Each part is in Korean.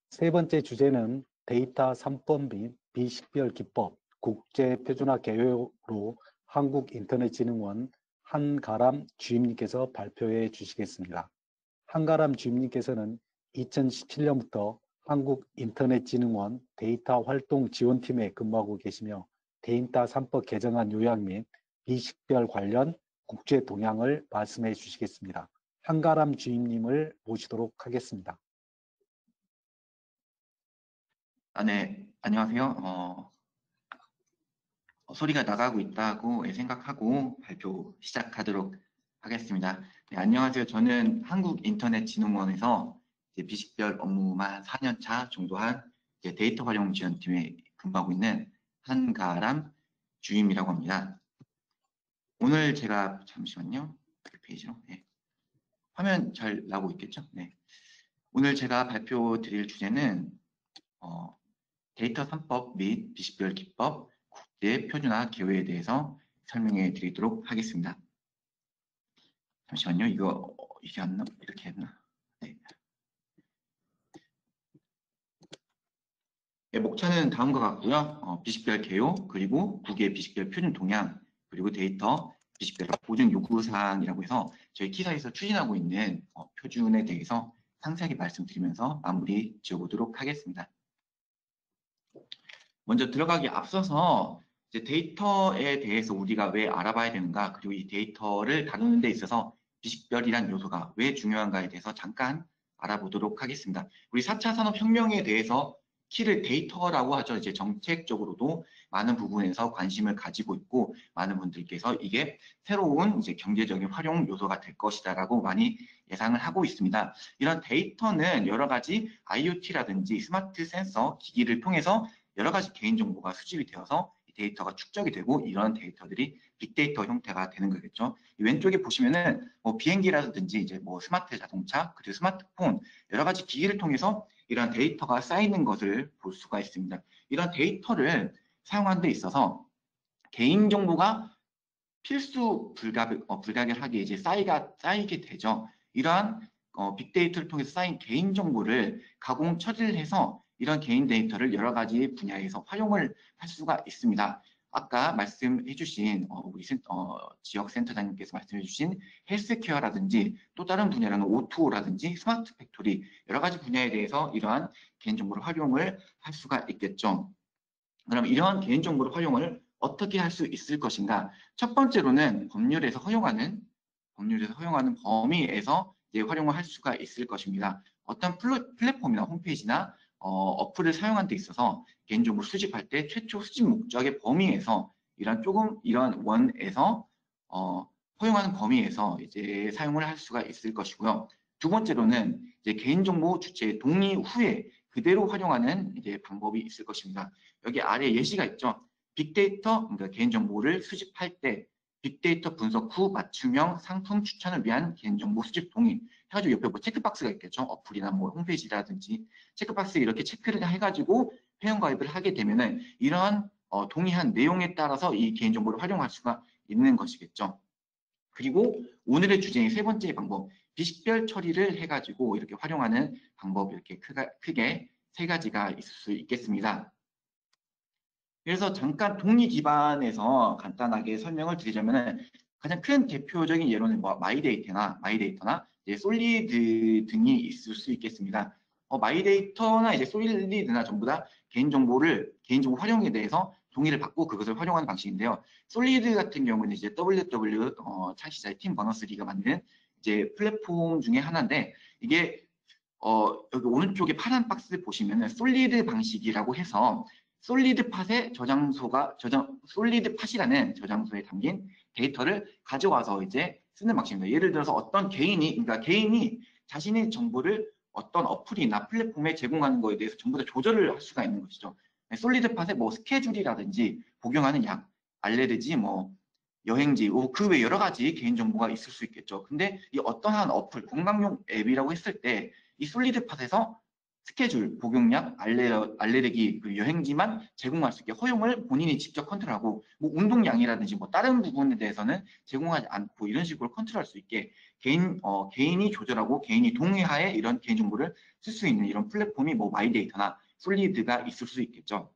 세 번째 주제는 데이터 3법 및 비식별 기법, 국제 표준화 개요로 한국인터넷진흥원 한가람 주임님께서 발표해 주시겠습니다. 한가람 주임님께서는 2017년부터 한국인터넷진흥원 데이터 활동 지원팀에 근무하고 계시며 데이터 3법 개정안 요약 및 비식별 관련 국제 동향을 말씀해 주시겠습니다. 한가람 주임님을 모시도록 하겠습니다. 네, 안녕하세요. 소리가 나가고 있다고 생각하고 발표 시작하도록 하겠습니다. 네, 안녕하세요. 저는 한국인터넷진흥원에서 비식별 업무만 4년차 정도 한 데이터 활용 지원팀에 근무하고 있는 한가람 주임이라고 합니다. 오늘 제가 잠시만요. 페이지로 화면 잘 나오고 있겠죠? 네. 오늘 제가 발표 드릴 주제는 데이터 3법 및 비식별 기법, 국제 표준화 기호에 대해서 설명해 드리도록 하겠습니다. 잠시만요. 이게 안 나, 이렇게 했나? 네. 네, 목차는 다음과 같고요. 비식별 개요, 그리고 국외 비식별 표준 동향, 그리고 데이터 비식별 보증 요구사항이라고 해서 저희 키사에서 추진하고 있는 표준에 대해서 상세하게 말씀드리면서 마무리 지어보도록 하겠습니다. 먼저 들어가기 앞서서 이제 데이터에 대해서 우리가 왜 알아봐야 되는가, 그리고 이 데이터를 다루는 데 있어서 비식별이란 요소가 왜 중요한가에 대해서 잠깐 알아보도록 하겠습니다. 우리 4차 산업혁명에 대해서 키를 데이터라고 하죠. 이제 정책적으로도 많은 부분에서 관심을 가지고 있고 많은 분들께서 이게 새로운 이제 경제적인 활용 요소가 될 것이다라고 많이 예상을 하고 있습니다. 이런 데이터는 여러 가지 IoT라든지 스마트 센서 기기를 통해서 여러 가지 개인정보가 수집이 되어서 데이터가 축적이 되고 이런 데이터들이 빅데이터 형태가 되는 거겠죠. 왼쪽에 보시면은 뭐 비행기라든지 이제 뭐 스마트 자동차 그리고 스마트폰 여러 가지 기기를 통해서 이런 데이터가 쌓이는 것을 볼 수가 있습니다. 이런 데이터를 사용하는 데 있어서 개인정보가 필수 불가결하게 이제 쌓이게 되죠. 이러한 빅데이터를 통해서 쌓인 개인정보를 가공 처리를 해서 이런 개인 데이터를 여러 가지 분야에서 활용을 할 수가 있습니다. 아까 말씀해주신 우리 지역센터장님께서 말씀해주신 헬스케어라든지 또 다른 분야라는 O2O라든지 스마트 팩토리 여러 가지 분야에 대해서 이러한 개인정보를 활용을 할 수가 있겠죠. 그럼 이러한 개인정보를 활용을 어떻게 할 수 있을 것인가? 첫 번째로는 법률에서 허용하는 범위에서 이제 활용을 할 수가 있을 것입니다. 어떤 플랫폼이나 홈페이지나 어플을 사용하는 데 있어서 개인정보 수집할 때 최초 수집 목적의 범위에서 이런 원에서 허용하는 범위에서 이제 사용을 할 수가 있을 것이고요. 두 번째로는 이제 개인정보 주체의 동의 후에 그대로 활용하는 이제 방법이 있을 것입니다. 여기 아래 예시가 있죠. 빅데이터, 그러니까 개인정보를 수집할 때 빅데이터 분석 후 맞춤형 상품 추천을 위한 개인정보 수집 동의 해가지고 옆에 뭐 체크박스가 있겠죠. 어플이나 뭐 홈페이지라든지 체크박스에 이렇게 체크를 해가지고 회원가입을 하게 되면은 이러한 동의한 내용에 따라서 이 개인정보를 활용할 수가 있는 것이겠죠. 그리고 오늘의 주제인 세 번째 방법, 비식별 처리를 해가지고 이렇게 활용하는 방법 이렇게 크게 세 가지가 있을 수 있겠습니다. 그래서 잠깐 동의 기반에서 간단하게 설명을 드리자면 가장 큰 대표적인 예로는 뭐 마이데이터나 이제 솔리드 등이 있을 수 있겠습니다. 마이데이터나 이제 솔리드나 전부 다 개인정보 활용에 대해서 동의를 받고 그것을 활용하는 방식인데요. 솔리드 같은 경우는 이제 WW 창시자의 팀 버너스리가 만든 이제 플랫폼 중에 하나인데 이게 여기 오른쪽에 파란 박스 보시면은 솔리드 방식이라고 해서 솔리드 팟이라는 저장소에 담긴 데이터를 가져와서 이제 쓰는 방식입니다. 예를 들어서 어떤 그러니까 개인이 자신의 정보를 어떤 어플이나 플랫폼에 제공하는 거에 대해서 전부 다 조절을 할 수가 있는 것이죠. 솔리드 팟에 뭐 스케줄이라든지 복용하는 약, 알레르기, 뭐 여행지, 그 외 여러 가지 개인정보가 있을 수 있겠죠. 근데 이 어떠한 어플, 건강용 앱이라고 했을 때 이 솔리드 팟에서 스케줄, 복용량, 알레르기, 그 여행지만 제공할 수 있게 허용을 본인이 직접 컨트롤하고 뭐 운동량이라든지 뭐 다른 부분에 대해서는 제공하지 않고 이런 식으로 컨트롤할 수 있게 개인이 조절하고 개인이 동의하에 이런 개인정보를 쓸 수 있는 이런 플랫폼이 뭐 마이데이터나 솔리드가 있을 수 있겠죠.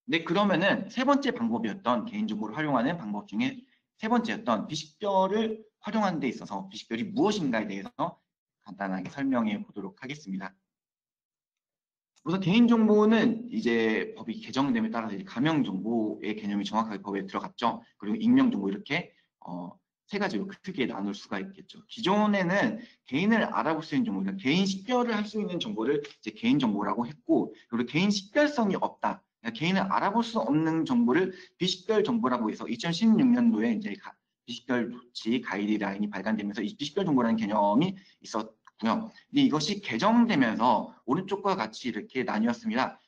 네, 그러면은 세 번째 방법이었던 개인정보를 활용하는 방법 중에 세 번째였던 비식별을 활용하는 데 있어서 비식별이 무엇인가에 대해서 간단하게 설명해 보도록 하겠습니다. 우선 개인정보는 이제 법이 개정됨에 따라서 이제 가명정보의 개념이 정확하게 법에 들어갔죠. 그리고 익명정보 이렇게 세 가지로 크게 나눌 수가 있겠죠. 기존에는 개인을 알아볼 수 있는 정보, 그러니까 개인 식별을 할 수 있는 정보를 이제 개인정보라고 했고, 그리고 개인 식별성이 없다. 그러니까 개인을 알아볼 수 없는 정보를 비식별 정보라고 해서 2016년도에 이제 비식별 조치 가이드라인이 발간되면서 이 비식별 정보라는 개념이 있었고요. 근데 이것이 개정되면서 오른쪽과 같이 이렇게 나뉘었습니다.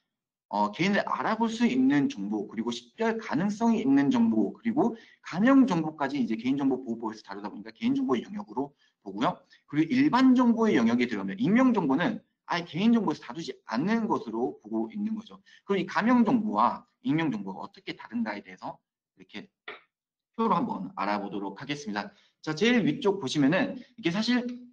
개인을 알아볼 수 있는 정보, 그리고 식별 가능성이 있는 정보, 그리고 가명 정보까지 이제 개인정보보호법에서 다루다 보니까 개인정보의 영역으로 보고요. 그리고 일반 정보의 영역에 들어가면 익명 정보는 아예 개인정보에서 다루지 않는 것으로 보고 있는 거죠. 그럼 이 가명 정보와 익명 정보가 어떻게 다른가에 대해서 이렇게 표로 한번 알아보도록 하겠습니다. 자, 제일 위쪽 보시면은 이게 사실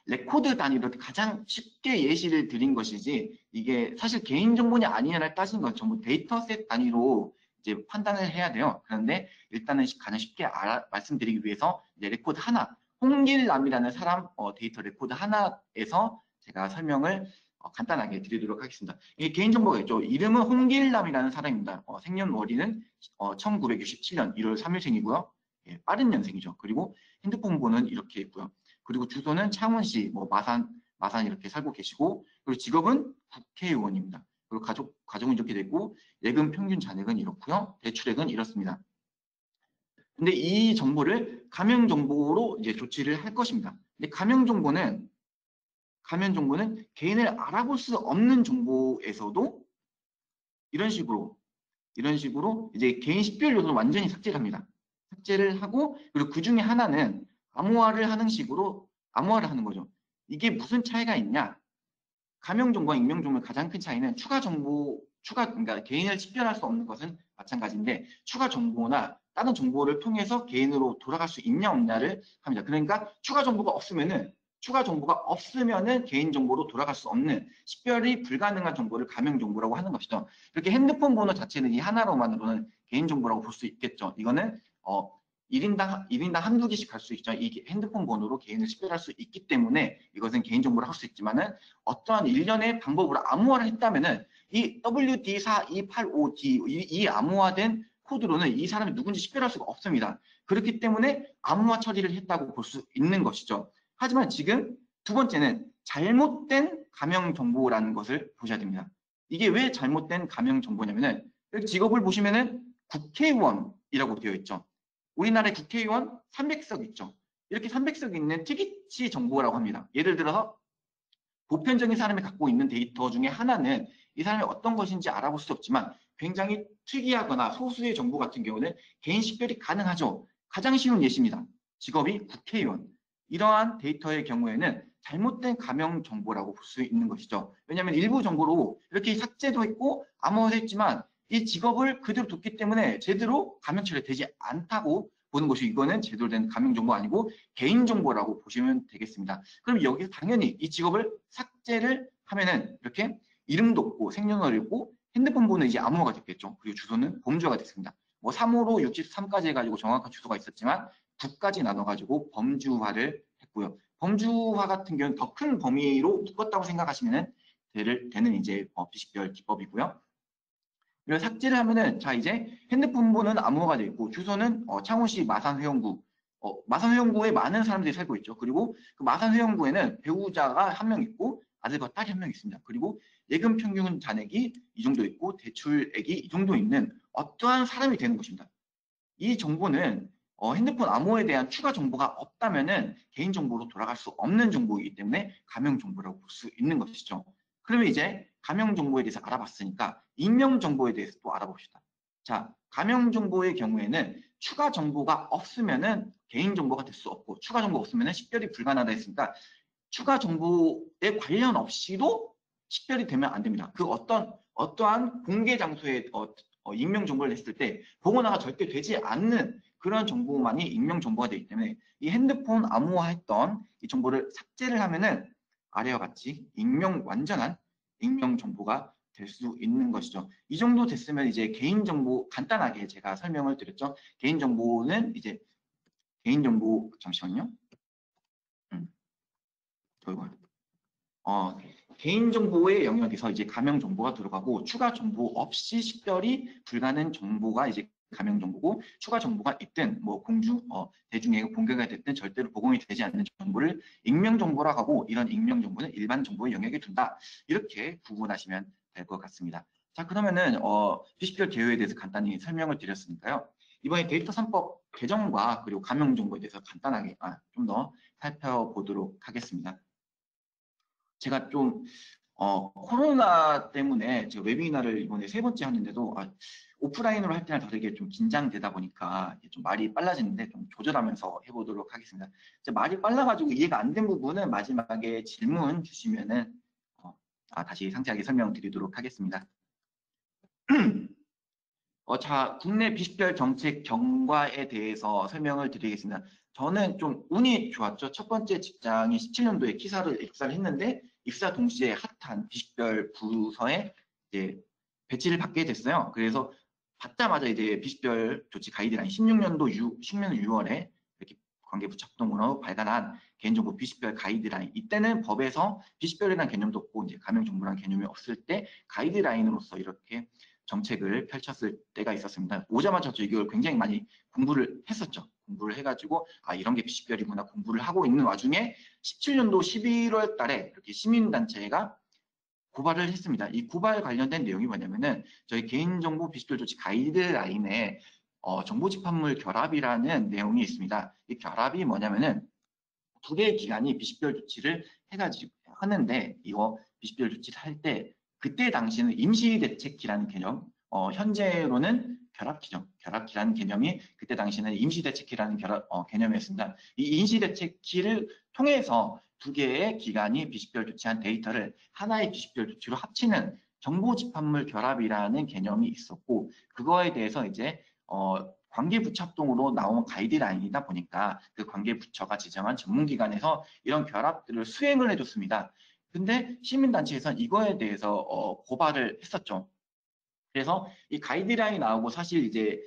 레코드 단위로 가장 쉽게 예시를 드린 것이지 이게 사실 개인정보냐 아니냐를 따지는 건 전부 데이터셋 단위로 이제 판단을 해야 돼요. 그런데 일단은 가장 쉽게 말씀드리기 위해서 이제 레코드 하나, 홍길남이라는 사람 데이터 레코드 하나에서 제가 설명을 간단하게 드리도록 하겠습니다. 이게 개인정보가 있죠. 이름은 홍길남이라는 사람입니다. 생년월일은 1967년 1월 3일생이고요. 예, 빠른 년생이죠. 그리고 핸드폰 번호는 이렇게 있고요. 그리고 주소는 창원시, 뭐 마산 이렇게 살고 계시고, 그리고 직업은 국회의원입니다. 그리고 가족은 이렇게 되고, 예금 평균 잔액은 이렇고요. 대출액은 이렇습니다. 근데 이 정보를 가명 정보로 이제 조치를 할 것입니다. 근데 가명 정보는 개인을 알아볼 수 없는 정보에서도 이런 식으로 이제 개인 식별 요소를 완전히 삭제를 합니다. 삭제를 하고, 그리고 그 중에 하나는 암호화를 하는 식으로 암호화를 하는 거죠. 이게 무슨 차이가 있냐? 가명 정보와 익명 정보의 가장 큰 차이는 그러니까 개인을 식별할 수 없는 것은 마찬가지인데 추가 정보나 다른 정보를 통해서 개인으로 돌아갈 수 있냐 없냐를 합니다. 그러니까 추가 정보가 없으면은 개인 정보로 돌아갈 수 없는 식별이 불가능한 정보를 가명 정보라고 하는 것이죠. 이렇게 핸드폰 번호 자체는 이 하나로만으로는 개인 정보라고 볼 수 있겠죠. 이거는 1인당 한두 개씩 갈 수 있죠. 이 핸드폰 번호로 개인을 식별할 수 있기 때문에 이것은 개인정보로 할 수 있지만은 어떠한 일련의 방법으로 암호화를 했다면은 이 WD4285D 이 암호화된 코드로는 이 사람이 누군지 식별할 수가 없습니다. 그렇기 때문에 암호화 처리를 했다고 볼 수 있는 것이죠. 하지만 지금 두 번째는 잘못된 가명 정보라는 것을 보셔야 됩니다. 이게 왜 잘못된 가명 정보냐면은 여기 직업을 보시면은 국회의원이라고 되어 있죠. 우리나라의 국회의원 300석 있죠. 이렇게 300석 있는 특이치 정보라고 합니다. 예를 들어서 보편적인 사람이 갖고 있는 데이터 중에 하나는 이 사람이 어떤 것인지 알아볼 수 없지만 굉장히 특이하거나 소수의 정보 같은 경우는 개인 식별이 가능하죠. 가장 쉬운 예시입니다. 직업이 국회의원. 이러한 데이터의 경우에는 잘못된 가명 정보라고 볼 수 있는 것이죠. 왜냐하면 일부 정보로 이렇게 삭제도 했고 암호화도 했지만 이 직업을 그대로 뒀기 때문에 제대로 가명 처리가 되지 않다고 보는 것이 이거는 제대로 된 가명 정보 아니고 개인 정보라고 보시면 되겠습니다. 그럼 여기서 당연히 이 직업을 삭제를 하면은 이렇게 이름도 없고 생년월일 없고 핸드폰 번호는 이제 암호화가 됐겠죠. 그리고 주소는 범주화가 됐습니다. 뭐 3호로 63까지 해가지고 정확한 주소가 있었지만 9까지 나눠가지고 범주화를 했고요. 범주화 같은 경우는 더 큰 범위로 묶었다고 생각하시면 되는 이제 비식별 기법이고요. 이걸 삭제를 하면은 자 이제 핸드폰 번호는 암호화가 되어 있고 주소는 창원시 마산회원구 마산회원구에 많은 사람들이 살고 있죠. 그리고 그 마산회원구에는 배우자가 한 명 있고 아들과 딸이 한 명 있습니다. 그리고 예금 평균 잔액이 이 정도 있고 대출액이 이 정도 있는 어떠한 사람이 되는 것입니다. 이 정보는 핸드폰 암호에 대한 추가 정보가 없다면은 개인정보로 돌아갈 수 없는 정보이기 때문에 가명정보라고 볼 수 있는 것이죠. 그러면 이제 가명정보에 대해서 알아봤으니까 익명정보에 대해서 또 알아봅시다. 자, 가명정보의 경우에는 추가 정보가 없으면은 개인정보가 될 수 없고 추가 정보가 없으면은 식별이 불가능하다 했으니까 추가 정보에 관련 없이도 식별이 되면 안 됩니다. 그 어떠한 공개 장소에 익명 정보를 냈을 때 보고나가 절대 되지 않는 그런 정보만이 익명 정보가 되기 때문에 이 핸드폰 암호화했던 이 정보를 삭제를 하면은 아래와 같이 완전한 익명 정보가 될 수 있는 것이죠. 이 정도 됐으면 이제 개인정보 간단하게 제가 설명을 드렸죠. 개인정보는 이제 개인정보 잠시만요. 저이거 개인정보의 영역에서 이제 가명정보가 들어가고 추가 정보 없이 식별이 불가능한 정보가 이제 가명정보고 추가 정보가 있든 뭐 공주, 대중에 공개가 됐든 절대로 보공이 되지 않는 정보를 익명정보라고 하고 이런 익명정보는 일반 정보의 영역에 둔다. 이렇게 구분하시면 될 것 같습니다. 자, 그러면은 비식별 개요에 대해서 간단히 설명을 드렸으니까요. 이번에 데이터 3법 개정과 그리고 가명정보에 대해서 간단하게 좀 더 살펴보도록 하겠습니다. 제가 좀 코로나 때문에 제가 웨비나를 이번에 3번째 하는데도 오프라인으로 할 때랑 다르게 좀 긴장되다 보니까 좀 말이 빨라지는데 좀 조절하면서 해보도록 하겠습니다. 말이 빨라가지고 이해가 안 된 부분은 마지막에 질문 주시면은 다시 상세하게 설명드리도록 하겠습니다. 자, 국내 비식별 정책 경과에 대해서 설명을 드리겠습니다. 저는 좀 운이 좋았죠. 첫 번째 직장이 17년도에 입사를 했는데 입사 동시에 핫한 비식별 부서에 이제 배치를 받게 됐어요. 그래서 받자마자 이제 비식별 조치 가이드라인 16년도 6월에 이렇게 관계부 작동으로 발간한 개인정보 비식별 가이드라인. 이때는 법에서 비식별이라는 개념도 없고 이제 가명정보라는 개념이 없을 때 가이드라인으로서 이렇게 정책을 펼쳤을 때가 있었습니다. 오자마자 저 이걸 굉장히 많이 공부를 했었죠. 공부를 해가지고 이런 게 비식별이구나 공부를 하고 있는 와중에 17년도 11월 달에 이렇게 시민단체가 고발을 했습니다. 이 고발 관련된 내용이 뭐냐면은 저희 개인정보 비식별 조치 가이드라인에 정보집합물 결합이라는 내용이 있습니다. 이 결합이 뭐냐면은 두 개의 기관이 비식별 조치를 해가지고 하는데 이거 비식별 조치를 할 때 그때 당시는 임시대책기라는 개념, 현재로는 결합기죠. 결합기라는 개념이 그때 당시는 임시대책기라는 개념이었습니다. 이 임시대책기를 통해서 두 개의 기관이 비식별 조치한 데이터를 하나의 비식별 조치로 합치는 정보집합물 결합이라는 개념이 있었고 그거에 대해서 이제 관계부처 합동으로 나온 가이드라인이다 보니까 그 관계부처가 지정한 전문기관에서 이런 결합들을 수행을 해줬습니다. 근데 시민단체에서는 이거에 대해서 고발을 했었죠. 그래서 이 가이드라인이 나오고 사실 이제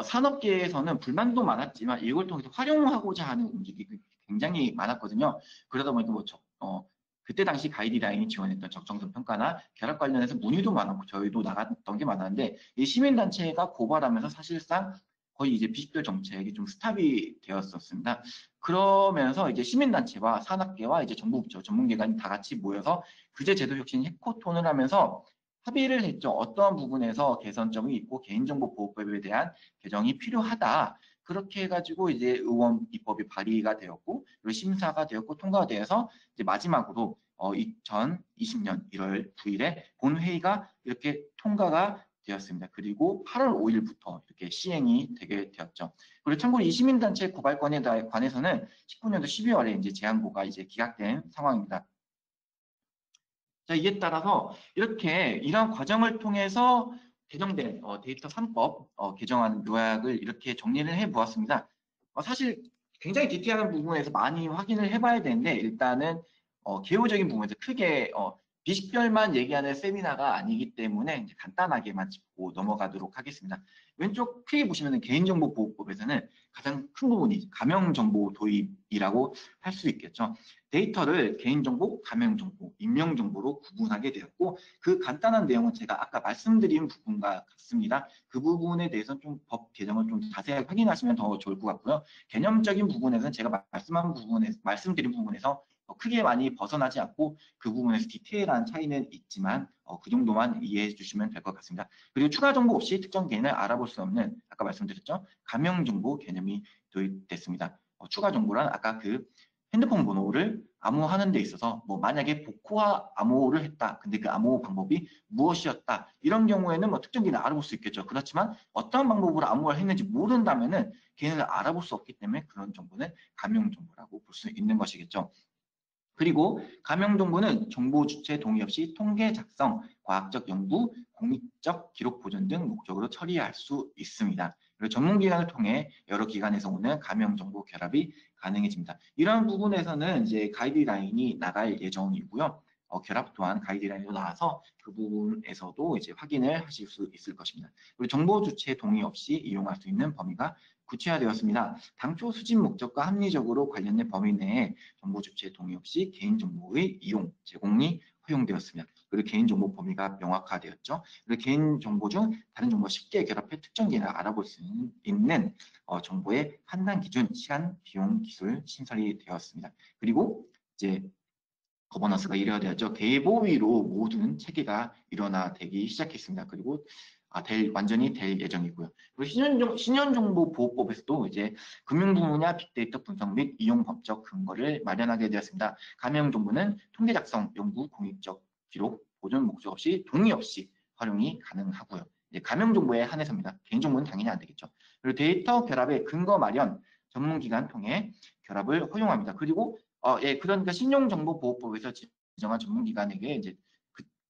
산업계에서는 불만도 많았지만 이걸 통해서 활용하고자 하는 움직임이 굉장히 많았거든요. 그러다 보니까 그때 당시 가이드라인이 지원했던 적정성 평가나 결합 관련해서 문의도 많았고 저희도 나갔던 게 많았는데 이 시민단체가 고발하면서 사실상 거의 이제 비식별 정책이 좀 스탑이 되었었습니다. 그러면서 이제 시민단체와 산업계와 이제 정부부처 전문기관이 다 같이 모여서 규제 제도 혁신 해코톤을 하면서 합의를 했죠. 어떠한 부분에서 개선점이 있고 개인정보보호법에 대한 개정이 필요하다. 그렇게 해가지고 이제 의원 입법이 발의가 되었고 그리고 심사가 되었고 통과가 되어서 이제 마지막으로 2020년 1월 9일에 본회의가 이렇게 통과가 되었습니다. 그리고 8월 5일부터 이렇게 시행이 되게 되었죠. 그리고 참고로 이 시민단체 고발건에 관해서는 19년도 12월에 이제 제안고가 이제 기각된 상황입니다. 자, 이에 따라서 이렇게 이러한 과정을 통해서 개정된 데이터 3법 개정안 요약을 이렇게 정리를 해보았습니다. 사실 굉장히 디테일한 부분에서 많이 확인을 해봐야 되는데 일단은 개요적인 부분에서 크게 비식별만 얘기하는 세미나가 아니기 때문에 이제 간단하게만 짚고 넘어가도록 하겠습니다. 왼쪽 크게 보시면 개인정보보호법에서는 가장 큰 부분이 가명정보 도입이라고 할 수 있겠죠. 데이터를 개인정보, 가명정보, 임명정보로 구분하게 되었고 그 간단한 내용은 제가 아까 말씀드린 부분과 같습니다. 그 부분에 대해서 좀 법 개정을 좀 자세하게 확인하시면 더 좋을 것 같고요. 개념적인 부분에서는 제가 말씀드린 부분에서 크게 많이 벗어나지 않고 그 부분에서 디테일한 차이는 있지만 그 정도만 이해해 주시면 될 것 같습니다. 그리고 추가 정보 없이 특정 개인을 알아볼 수 없는 아까 말씀드렸죠. 가명정보 개념이 도입됐습니다. 추가 정보란 아까 그 핸드폰 번호를 암호하는 데 있어서 뭐 만약에 복호화 암호를 했다. 근데 그 암호 방법이 무엇이었다. 이런 경우에는 뭐 특정 개인을 알아볼 수 있겠죠. 그렇지만 어떤 방법으로 암호를 했는지 모른다면은 개인을 알아볼 수 없기 때문에 그런 정보는 가명 정보라고 볼 수 있는 것이겠죠. 그리고 감염 정보는 정보 주체 동의 없이 통계 작성, 과학적 연구, 공익적 기록 보존 등 목적으로 처리할 수 있습니다. 그리고 전문기관을 통해 여러 기관에서 오는 감염 정보 결합이 가능해집니다. 이런 부분에서는 이제 가이드라인이 나갈 예정이고요. 결합 또한 가이드라인으로 나와서 그 부분에서도 이제 확인을 하실 수 있을 것입니다. 그리고 정보 주체 동의 없이 이용할 수 있는 범위가 구체화되었습니다. 당초 수집 목적과 합리적으로 관련된 범위 내에 정보 주체 동의 없이 개인정보의 이용, 제공이 허용되었습니다. 그리고 개인정보 범위가 명확화되었죠. 그리고 개인정보 중 다른 정보와 쉽게 결합해 특정 개인을 알아볼 수 있는 정보의 판단 기준, 시간, 비용, 기술 신설이 되었습니다. 그리고 이제 거버넌스가 이루어져야죠. 계보위로 모든 체계가 일어나기 시작했습니다. 그리고 완전히 될 예정이고요. 그리고 신현정보보호법에서도 이제 금융 분야 빅데이터 분석 및 이용 법적 근거를 마련하게 되었습니다. 감염정보는 통계 작성, 연구, 공익적 기록, 보존 목적 없이 동의 없이 활용이 가능하고요. 이제 감염정보에 한해서입니다. 개인정보는 당연히 안 되겠죠. 그리고 데이터 결합의 근거 마련, 전문기관 통해 결합을 허용합니다. 그리고 그러니까 신용정보보호법에서 지정한 전문기관에게 이제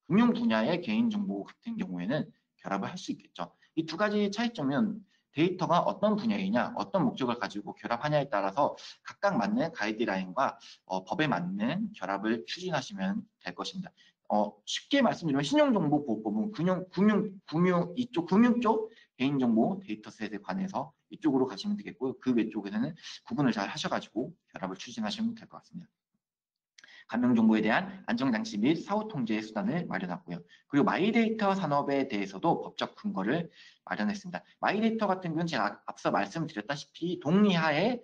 금융 분야의 개인정보 같은 경우에는 결합을 할 수 있겠죠. 이 두 가지 차이점은 데이터가 어떤 분야이냐, 어떤 목적을 가지고 결합하냐에 따라서 각각 맞는 가이드라인과 법에 맞는 결합을 추진하시면 될 것입니다. 쉽게 말씀드리면 신용정보보호법은 금융 쪽 개인정보 데이터셋에 관해서 이쪽으로 가시면 되겠고요. 그 외쪽에서는 구분을 잘 하셔가지고 결합을 추진하시면 될 것 같습니다. 감염정보에 대한 안정장치 및 사후통제 수단을 마련하고요. 그리고 마이데이터 산업에 대해서도 법적 근거를 마련했습니다. 마이데이터 같은 경우는 제가 앞서 말씀드렸다시피 동의하에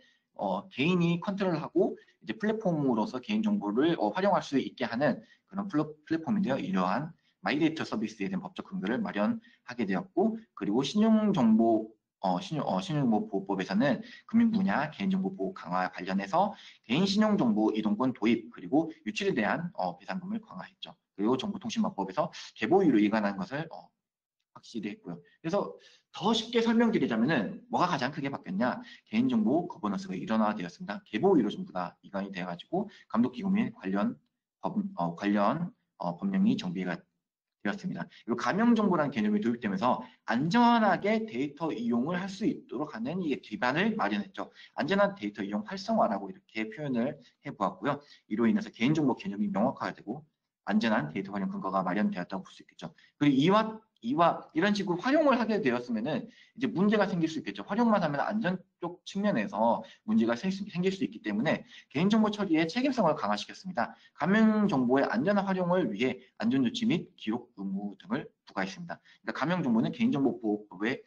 개인이 컨트롤하고 이제 플랫폼으로서 개인정보를 활용할 수 있게 하는 그런 플랫폼인데요. 이러한 마이데이터 서비스에 대한 법적 근거를 마련하게 되었고, 그리고 신용정보보호법에서는 금융 분야 개인정보 보호 강화 관련해서 개인 신용정보 이동권 도입 그리고 유출에 대한 배상금을 강화했죠. 그리고 정보통신망법에서 계보위로 이관한 것을 확실히 했고요. 그래서 더 쉽게 설명드리자면은 뭐가 가장 크게 바뀌었냐? 개인정보 거버넌스가 일원화되었습니다. 계보위로 전부 다 이관이 되어가지고 감독기구 및 관련 법령이 정비가 되었습니다. 그리고 감염정보라는 개념이 도입되면서 안전하게 데이터 이용을 할 수 있도록 하는 이 기반을 마련했죠. 안전한 데이터 이용 활성화라고 이렇게 표현을 해보았고요. 이로 인해서 개인정보 개념이 명확화되고 안전한 데이터 활용 근거가 마련되었다고 볼 수 있겠죠. 그리고 이와 이런 식으로 활용을 하게 되었으면은 이제 문제가 생길 수 있겠죠. 활용만 하면 안전 쪽 측면에서 문제가 생길 수 있기 때문에 개인정보 처리의 책임성을 강화시켰습니다. 감염정보의 안전한 활용을 위해 안전조치 및 기록 의무 등을 부과했습니다. 그러니까 감염정보는 개인정보보호법에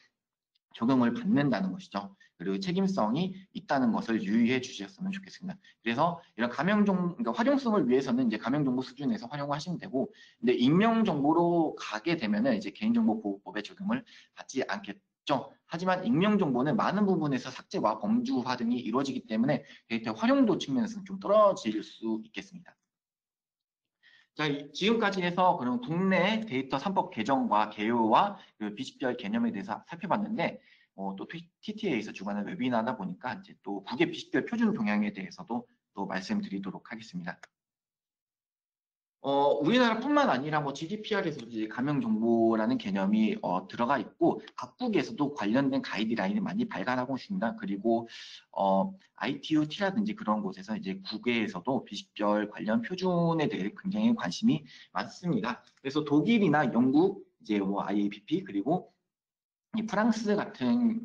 적용을 받는다는 것이죠. 그리고 책임성이 있다는 것을 유의해 주셨으면 좋겠습니다. 그래서 이런 그러니까 활용성을 위해서는 이제 감염정보 수준에서 활용하시면 되고, 근데 익명정보로 가게 되면은 이제 개인정보보호법에 적용을 받지 않겠죠. 하지만 익명정보는 많은 부분에서 삭제와 범주화 등이 이루어지기 때문에 데이터 활용도 측면에서는 좀 떨어질 수 있겠습니다. 자, 지금까지 해서 그럼 국내 데이터 3법 개정과 개요와 비식별 개념에 대해서 살펴봤는데, 또 TTA에서 주관하는 웨비나다 보니까 이제 또 국외 비식별 표준 동향에 대해서도 또 말씀드리도록 하겠습니다. 우리나라뿐만 아니라 뭐 GDPR에서도 이제 감염정보라는 개념이 들어가 있고 각국에서도 관련된 가이드라인을 많이 발간하고 있습니다. 그리고 ITU-T라든지 그런 곳에서 이제 국외에서도 비식별 관련 표준에 대해 굉장히 관심이 많습니다. 그래서 독일이나 영국, 이제 뭐 IAPP 그리고 이 프랑스 같은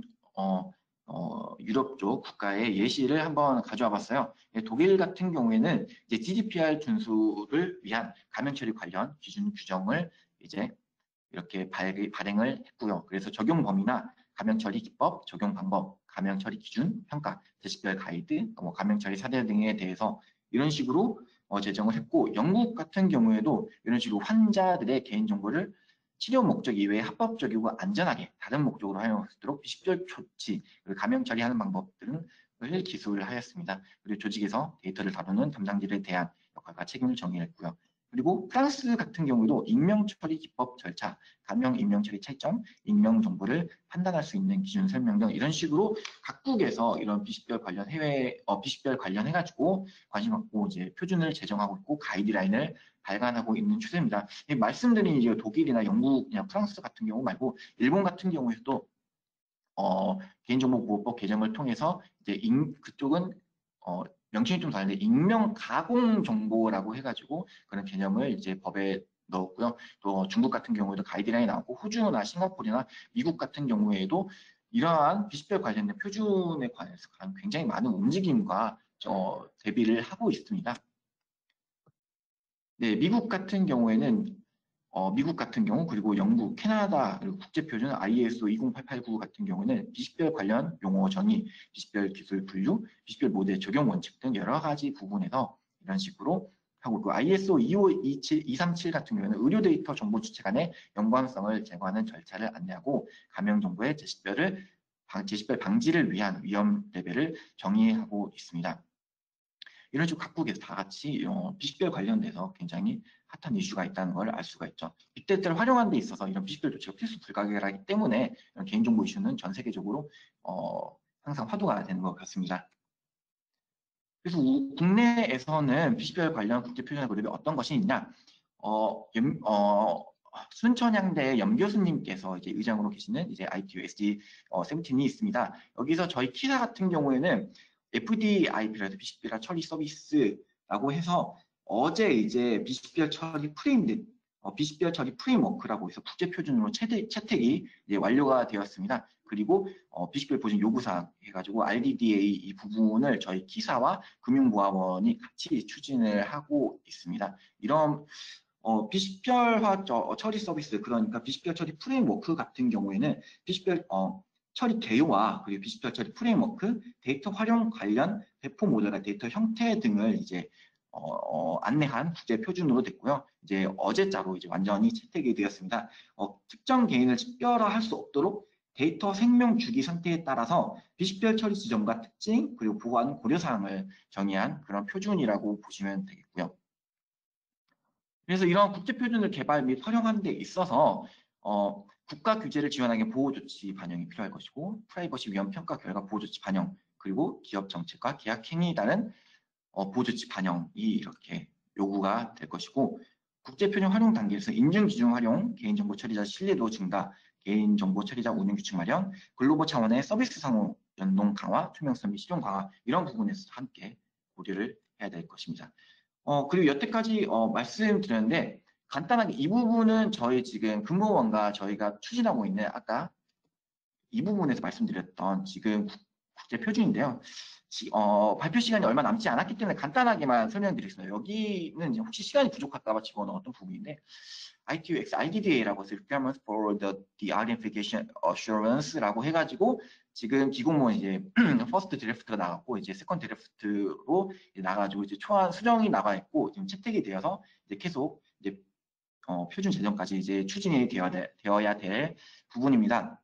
유럽 쪽 국가의 예시를 한번 가져와 봤어요. 독일 같은 경우에는 이제 GDPR 준수를 위한 감염 처리 관련 기준 규정을 이제 이렇게 발행을 했고요. 그래서 적용 범위나 감염 처리 기법, 적용 방법, 감염 처리 기준, 평가, 제식별 가이드, 뭐 감염 처리 사례 등에 대해서 이런 식으로 제정을 했고, 영국 같은 경우에도 이런 식으로 환자들의 개인 정보를 치료 목적 이외에 합법적이고 안전하게 다른 목적으로 활용할 수 있도록 비식별 조치, 그리고 감염 처리하는 방법들을 기술하였습니다. 그리고 조직에서 데이터를 다루는 담당자들에 대한 역할과 책임을 정의했고요. 그리고 프랑스 같은 경우도 익명 처리 기법 절차, 가명 익명 처리 차이점, 익명 정보를 판단할 수 있는 기준 설명 등 이런 식으로 각국에서 이런 비식별 관련 비식별 관련해가지고 관심 갖고 이제 표준을 제정하고 있고 가이드라인을 발간하고 있는 추세입니다. 말씀드린 이제 독일이나 영국이나 프랑스 같은 경우 말고 일본 같은 경우에도 개인정보보호법 개정을 통해서 이제 그쪽은 명칭이 좀 다른데 익명 가공 정보라고 해가지고 그런 개념을 이제 법에 넣었고요. 또 중국 같은 경우에도 가이드라인이 나왔고 호주나 싱가포르나 미국 같은 경우에도 이러한 비식별 관련된 표준에 관해서 굉장히 많은 움직임과 대비를 하고 있습니다. 네, 미국 같은 경우에는 미국 같은 경우 그리고 영국, 캐나다 그리고 국제표준 ISO 20889 같은 경우는 비식별 관련 용어 정의, 비식별 기술 분류, 비식별 모델 적용 원칙 등 여러 가지 부분에서 이런 식으로 하고 있고 ISO 25237 같은 경우는 의료 데이터 정보 주체 간의 연관성을 제거하는 절차를 안내하고 가명 정보의 제식별 방지를 위한 위험 레벨을 정의하고 있습니다. 이런 식으로 각국에서 다 같이 비식별 관련돼서 굉장히 핫한 이슈가 있다는 걸 알 수가 있죠. 빅데이터를 활용하는 데 있어서 이런 비식별 조치가 필수 불가결하기 때문에 이런 개인정보 이슈는 전 세계적으로 항상 화두가 되는 것 같습니다. 그래서 국내에서는 비식별 관련 국제표준화 그룹이 어떤 것이 있냐? 순천향대 염 교수님께서 이제 의장으로 계시는 이제 ITU-SD 17이 있습니다. 여기서 저희 키사 같은 경우에는 FDIP라서 비식별 처리 서비스라고 해서 어제 이제 비식별 처리 비식별 처리 프레임워크라고 해서 국제 표준으로 채택이 이제 완료가 되었습니다. 그리고 비식별 보증 요구사항 해가지고 RDDA 이 부분을 저희 키사와 금융보안원이 같이 추진을 하고 있습니다. 이런 비식별화 처리 서비스, 그러니까 비식별 처리 프레임워크 같은 경우에는 비식별 처리 개요와 그리고 비식별 처리 프레임워크, 데이터 활용 관련 배포 모델과 데이터 형태 등을 이제 안내한 국제 표준으로 됐고요. 이제 어제자로 이제 완전히 채택이 되었습니다. 특정 개인을 식별화할 수 없도록 데이터 생명 주기 상태에 따라서 비식별 처리 지점과 특징 그리고 보안 고려 사항을 정의한 그런 표준이라고 보시면 되겠고요. 그래서 이런 국제 표준을 개발 및 활용하는 데 있어서 국가 규제를 지원하기 위해 보호 조치 반영이 필요할 것이고 프라이버시 위험 평가 결과 보호 조치 반영 그리고 기업 정책과 계약 행위에 따른 보호 조치 반영이 이렇게 요구가 될 것이고 국제 표준 활용 단계에서 인증 기준 활용, 개인정보 처리자 신뢰도 증가, 개인정보 처리자 운영 규칙 마련, 글로벌 차원의 서비스 상호 연동 강화, 투명성 및 실용 강화 이런 부분에서 함께 고려를 해야 될 것입니다. 그리고 여태까지 말씀드렸는데 간단하게 이 부분은 저희 지금 금보원과 저희가 추진하고 있는 아까 이 부분에서 말씀드렸던 지금 국제 표준인데요. 발표 시간이 얼마 남지 않았기 때문에 간단하게만 설명드리겠습니다. 여기는 이제 혹시 시간이 부족할까봐 집어넣었던 부분인데 ITU-X RDDA라고 해서 Requirements for the Identification Assurance라고 해가지고 지금 기공무원 이제 퍼스트 드래프트가 나갔고 이제 세컨드 드래프트로 나가지고 이제 초안 수정이 나가 있고 지금 채택이 되어서 이제 계속 이제 표준 제정까지 이제 추진이 되어야 될 부분입니다.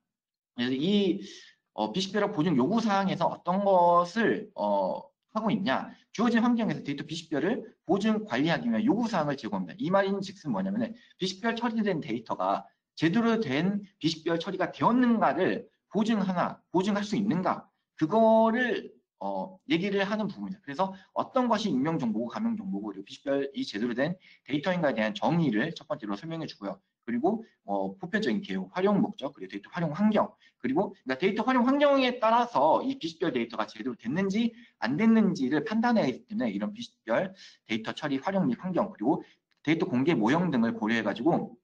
그래서 이 비식별화 보증 요구 사항에서 어떤 것을 하고 있냐? 주어진 환경에서 데이터 비식별을 보증 관리하기 위한 요구 사항을 제공합니다. 이 말인즉슨 뭐냐면은 비식별 처리된 데이터가 제대로 된 비식별 처리가 되었는가를 보증할 수 있는가? 그거를 얘기를 하는 부분입니다. 그래서 어떤 것이 익명 정보고 가명 정보고 그리고 비식별이 제대로 된 데이터인가에 대한 정의를 첫 번째로 설명해 주고요. 그리고 보편적인 개요, 활용 목적, 그리고 데이터 활용 환경, 그리고 그러니까 데이터 활용 환경에 따라서 이 비식별 데이터가 제대로 됐는지 안 됐는지를 판단해야 하기 때문에 이런 비식별 데이터 처리 활용 및 환경, 그리고 데이터 공개 모형 등을 고려해가지고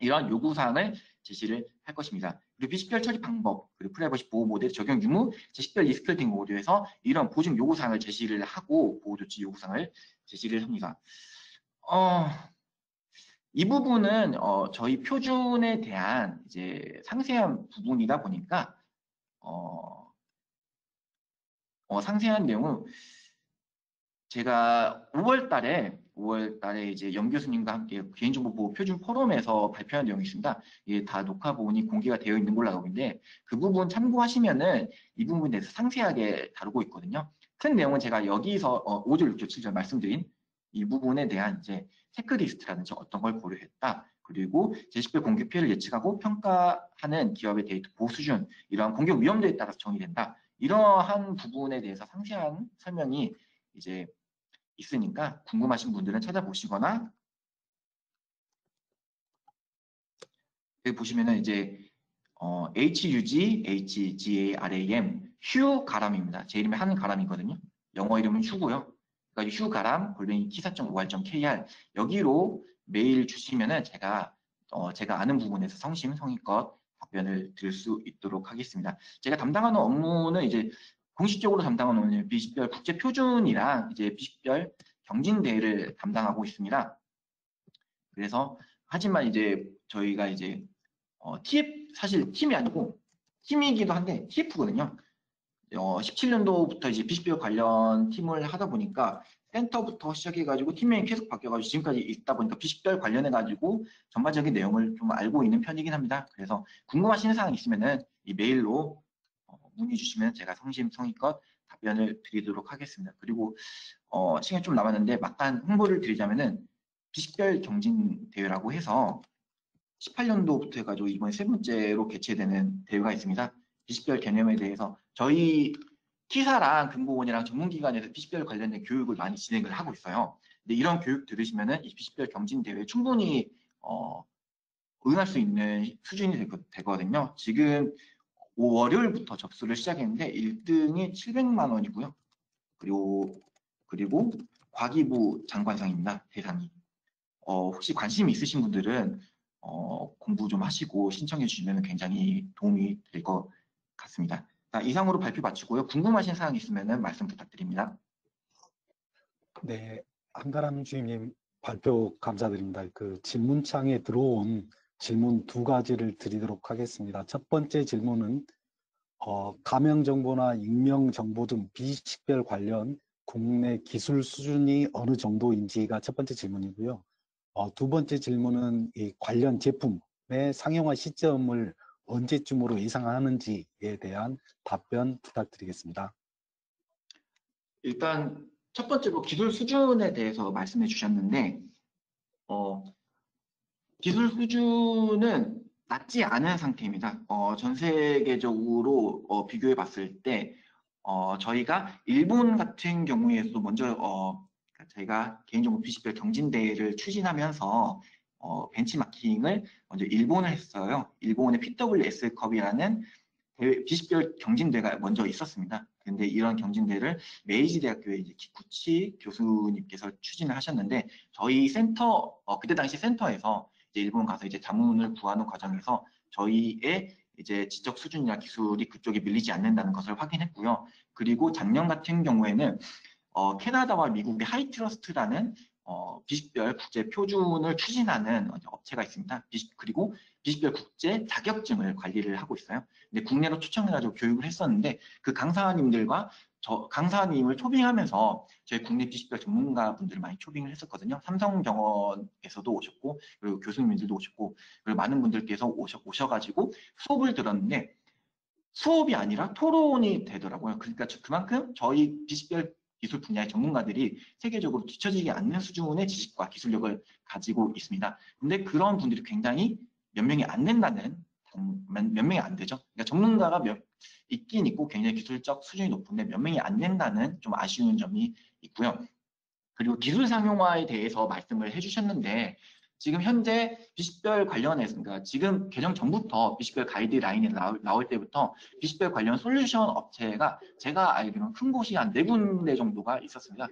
이러한 요구사항을 제시를 할 것입니다. 그리고 비식별 처리 방법, 그리고 프라이버시 보호 모델 적용 유무, 제식별 리스크 등을 고려해서 이런 보증 요구사항을 제시를 하고 보호조치 요구사항을 제시를 합니다. 이 부분은 저희 표준에 대한 이제 상세한 부분이다 보니까 상세한 내용은 제가 5월 달에 이제 염 교수님과 함께 개인정보 보호 표준 포럼에서 발표한 내용이 있습니다. 이게 다 녹화 부분이 공개가 되어 있는 걸로 알고 있는데 그 부분 참고하시면은 이 부분에 대해서 상세하게 다루고 있거든요. 큰 내용은 제가 여기서 5절, 6절, 7절 말씀드린 이 부분에 대한 이제 체크리스트라든지 어떤 걸 고려했다. 그리고 제식별 공격 피해를 예측하고 평가하는 기업의 데이터 보호 수준, 이러한 공격 위험도에 따라서 정의된다. 이러한 부분에 대해서 상세한 설명이 이제 있으니까 궁금하신 분들은 찾아보시거나, 여기 보시면은 이제 HUG, HGARAM, 휴 가람입니다. 제 이름이 한 가람이거든요. 영어 이름은 휴고요. 그러니까 휴 가람 골뱅이 키사.or.kr 여기로 메일 주시면은 제가 아는 부분에서 성심성의껏 답변을 드릴 수 있도록 하겠습니다. 제가 담당하는 업무는 이제 공식적으로 담당하는 업무는 비식별 국제 표준이랑 이제 비식별 경진 대회를 담당하고 있습니다. 그래서 하지만 이제 저희가 이제 사실 팀이 아니고 팀이기도 한데 TF거든요. 17년도부터 이제 비식별 관련 팀을 하다 보니까 센터부터 시작해가지고 팀명이 계속 바뀌어가지고 지금까지 있다 보니까 비식별 관련해가지고 전반적인 내용을 좀 알고 있는 편이긴 합니다. 그래서 궁금하신 사항 있으면은 이 메일로 문의 주시면 제가 성심성의껏 답변을 드리도록 하겠습니다. 그리고 시간이 좀 남았는데 막간 홍보를 드리자면은 비식별 경진 대회라고 해서 18년도부터 해가지고 이번에 세 번째로 개최되는 대회가 있습니다. 비식별 개념에 대해서 저희 키사랑 금고원이랑 전문기관에서 비식별 관련된 교육을 많이 진행을 하고 있어요. 근데 이런 교육 들으시면은 이 비식별 경진 대회에 충분히 응할 수 있는 수준이 되거든요. 지금 월요일부터 접수를 시작했는데 1등이 700만 원이고요. 그리고 과기부 장관상입니다. 대상이. 혹시 관심 있으신 분들은 공부 좀 하시고 신청해 주시면 굉장히 도움이 될 것 같습니다. 자, 이상으로 발표 마치고요. 궁금하신 사항 있으면 말씀 부탁드립니다. 네, 한가람 주임님 발표 감사드립니다. 그 질문창에 들어온 질문 두 가지를 드리도록 하겠습니다. 첫 번째 질문은 가명 정보나 익명 정보 등 비식별 관련 국내 기술 수준이 어느 정도인지가 첫 번째 질문이고요. 두 번째 질문은 이 관련 제품의 상용화 시점을 언제쯤으로 예상하는지에 대한 답변 부탁드리겠습니다. 일단 첫 번째로 기술 수준에 대해서 말씀해 주셨는데 기술 수준은 낮지 않은 상태입니다. 전 세계적으로 비교해 봤을 때 저희가 일본 같은 경우에도 먼저 저희가 개인정보 비식별 경진대회를 추진하면서 벤치마킹을 먼저 일본을 했어요. 일본의 PWS컵이라는 비식별 경진대회가 먼저 있었습니다. 근데 이런 경진대회를 메이지 대학교의 이제 기쿠치 교수님께서 추진을 하셨는데 저희 센터 그때 당시 센터에서 이제 일본 가서 이제 자문을 구하는 과정에서 저희의 이제 지적 수준이나 기술이 그쪽에 밀리지 않는다는 것을 확인했고요. 그리고 작년 같은 경우에는 캐나다와 미국의 하이트러스트라는 비식별 국제 표준을 추진하는 업체가 있습니다. 그리고 비식별 국제 자격증을 관리를 하고 있어요. 근데 국내로 초청해가지고 교육을 했었는데 그 강사님들과 강사님을 초빙하면서 저희 국내 비식별 전문가분들을 많이 초빙을 했었거든요. 삼성병원에서도 오셨고 그리고 교수님들도 오셨고 그리고 많은 분들께서 오셔가지고 수업을 들었는데 수업이 아니라 토론이 되더라고요. 그러니까 그만큼 저희 비식별 기술 분야의 전문가들이 세계적으로 뒤처지지 않는 수준의 지식과 기술력을 가지고 있습니다. 근데 그런 분들이 굉장히 몇 명이 안 된다는, 몇 명이 안 되죠. 그러니까 전문가가 있긴 있고 굉장히 기술적 수준이 높은데 몇 명이 안 된다는 좀 아쉬운 점이 있고요. 그리고 기술 상용화에 대해서 말씀을 해주셨는데 지금 현재 비식별 관련해서 그러니까 지금 개정 전부터 비식별 가이드라인이 나올 때부터 비식별 관련 솔루션 업체가 제가 알기로는 큰 곳이 한 4군데 정도가 있었습니다.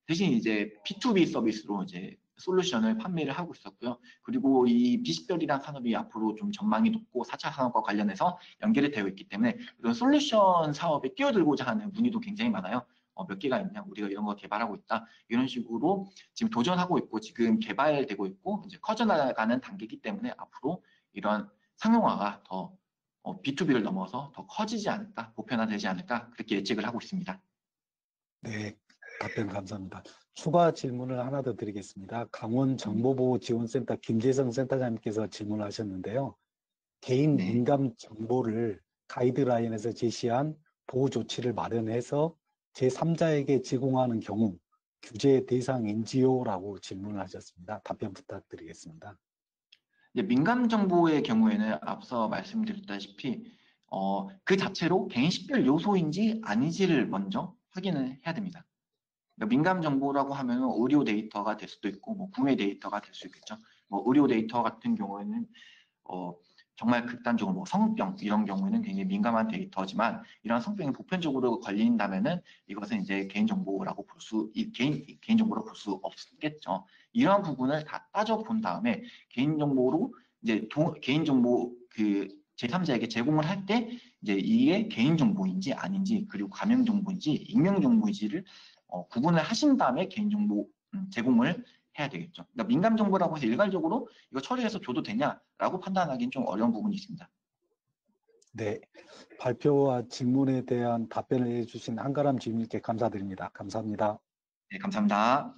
대신 이제 B2B 서비스로 이제 솔루션을 판매를 하고 있었고요. 그리고 이 비식별이라는 산업이 앞으로 좀 전망이 높고 4차 산업과 관련해서 연결이 되어 있기 때문에 이런 솔루션 사업에 끼어들고자 하는 문의도 굉장히 많아요. 몇 개가 있냐, 우리가 이런 거 개발하고 있다. 이런 식으로 지금 도전하고 있고 지금 개발되고 있고 이제 커져나가는 단계이기 때문에 앞으로 이런 상용화가 더 B2B를 넘어서 더 커지지 않을까, 보편화되지 않을까 그렇게 예측을 하고 있습니다. 네, 답변 감사합니다. 추가 질문을 하나 더 드리겠습니다. 강원정보보호지원센터 김재성 센터장님께서 질문을 하셨는데요. 개인 네. 민감 정보를 가이드라인에서 제시한 보호 조치를 마련해서 제3자에게 제공하는 경우 규제 대상인지요라고 질문을 하셨습니다. 답변 부탁드리겠습니다. 이제 민감 정보의 경우에는 앞서 말씀드렸다시피 그 자체로 개인 식별 요소인지 아닌지를 먼저 확인을 해야 됩니다. 그러니까 민감 정보라고 하면 의료 데이터가 될 수도 있고 뭐 구매 데이터가 될 수 있겠죠. 뭐 의료 데이터 같은 경우에는 정말 극단적으로 뭐 성병 이런 경우에는 굉장히 민감한 데이터지만 이런 성병이 보편적으로 걸린다면은 이것은 이제 개인정보라고 개인정보로 볼 수 없겠죠. 이러한 부분을 다 따져본 다음에 개인정보로 이제 개인정보 그 제3자에게 제공을 할 때 이제 이게 개인정보인지 아닌지 그리고 가명정보인지 익명정보인지를 구분을 하신 다음에 개인정보 제공을 해야 되겠죠. 그러니까 민감 정보라고 해서 일괄적으로 이거 처리해서 줘도 되냐라고 판단하기는 좀 어려운 부분이 있습니다. 네, 발표와 질문에 대한 답변을 해주신 한가람 주임님께 감사드립니다. 감사합니다. 네, 감사합니다.